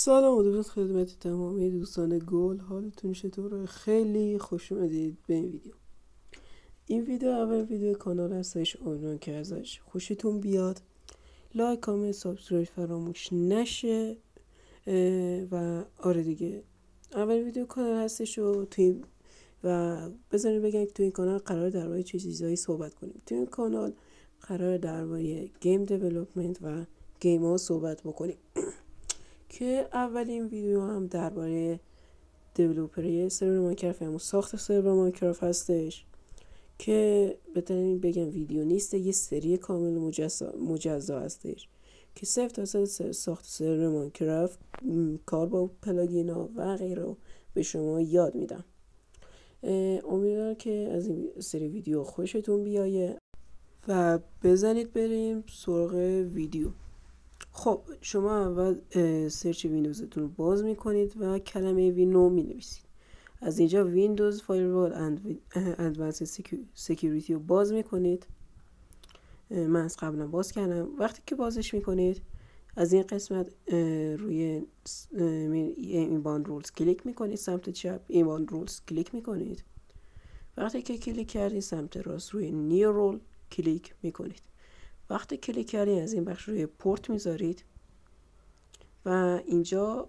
سلام و درود خدمت تمامی دوستان گل. حالتون چطوره؟ خیلی خوش اومدید به این ویدیو. این ویدیو اول ویدیو کانال هستش، امیدوارم که ازش خوشتون بیاد. لایک، کامنت، سابسکرایب فراموش نشه. و آره دیگه، اول ویدیو کانال هستش و بذارید بگم که تو این کانال قرار درباره چه چیزایی صحبت کنیم. تو این کانال قرار درباره گیم دیولپمنت و گیم ها صحبت بکنیم که اولین ویدیو هم درباره دیولپری سرور ماینکرافت، همون ساخت سرور ماینکرافت هستش که بهترین بگم ویدیو نیست، یه سری کامل مجزا هستش که صفر تا صد ساخت سرور ماینکرافت، کار با پلاگینا و غیره به شما یاد میدم. امیدوارم که از این سری ویدیو خوشتون بیایه و بزنید بریم سراغ ویدیو. خب شما اول سرچ ویندوزتون رو باز میکنید و کلمه وینو مینویسید. از اینجا ویندوز فایروال اند ادوانس سکیوریتی رو باز میکنید. من از قبلا باز کردم. وقتی که بازش میکنید از این قسمت روی اینباند رولز کلیک میکنید، سمت چپ اینباند رولز کلیک میکنید. وقتی که کلیک کردید سمت راست روی نیو رول کلیک میکنید. وقتی کلیک کردید از این بخش روی پورت میذارید و اینجا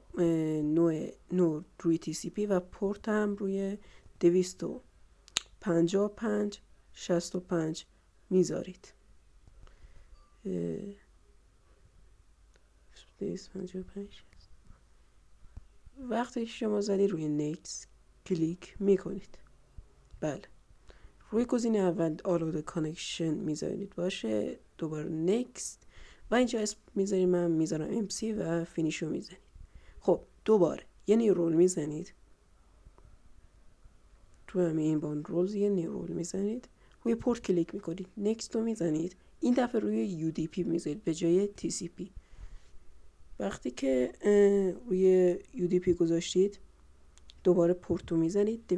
نوع روی TCP و پورت هم روی 255/65 میذارید. 255. وقتی شما زدید روی نیکس کلیک میکنید. بله، روی گزینه اول آلود کانکشن میذارید باشه، دوباره نیکست و اینجا اسم میذارید، من میذارم MC و فینیشو میزنید. خب دوباره یه نیو رول میزنید، تو همین این باند رولز یه نیو رول میزنید، روی پورت کلیک میکنید، نیکست رو میزنید، این دفعه روی UDP میذارید به جای TCP. وقتی که روی UDP گذاشتید دوباره پورت رو میزنید 255/65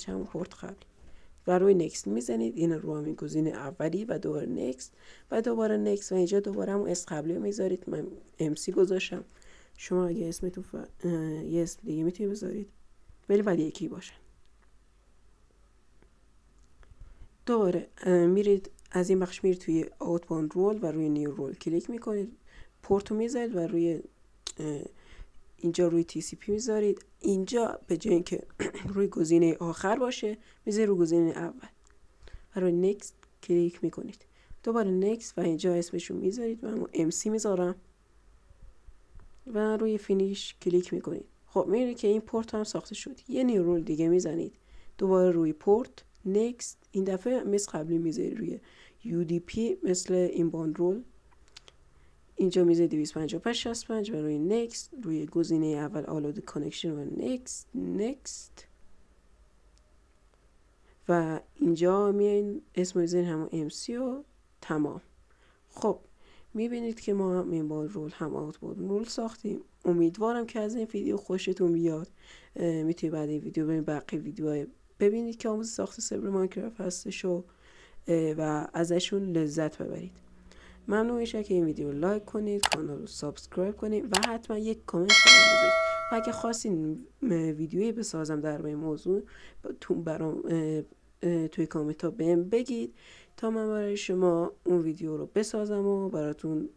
همون پورت قبلی و روی نکست میزنید، این رو همین گزینه اولی و دوباره نکست و دوباره نکست و اینجا دوباره همون اسم قبلی رو میذارید. من MC گذاشتم، شما اگه اسمتون یه اسم دیگه میتونید بذارید ولی یکی باشه. دوباره میرید از این بخش میرید توی آوتباند رول و روی نیو رول کلیک میکنید، پورت رو میذارید و روی اینجا روی TCP میذارید. اینجا به جای اینکه روی گزینه آخر باشه میذارید روی گزینه اول و روی نیکست کلیک میکنید، دوباره نیکست و اینجا اسمشو میذارید و همون MC میذارم و روی فینیش کلیک میکنید. خب میبینید که این پورت هم ساخته شد. یه نیو رول دیگه میزنید، دوباره روی پورت نیکست، این دفعه مثل قبلی میذارید روی UDP مثل این باند رول، اینجا میذارید 255/65 و روی نیکست، روی گزینه اول آلود کانکشن و نیکست و اینجا میاین اسم میذارید همون MC و تمام. خب میبینید که ما هم این باند رول هم آوتباند رول ساختیم. امیدوارم که از این ویدیو خوشتون بیاد. میتونید بعد این ویدیو برید بقیه ویدیوهای ببینید که آموزش ساخت سرور ماینکرافت هستش و ازشون لذت ببرید. ممنون میشه که این ویدیو رو لایک کنید، کانال رو سابسکرایب کنید و حتما یک کامنت بذارید. و اگه خواستین ویدیویی بسازم درباره این موضوع برام توی کامنت ها بهم بگید تا من برای شما اون ویدیو رو بسازم و براتون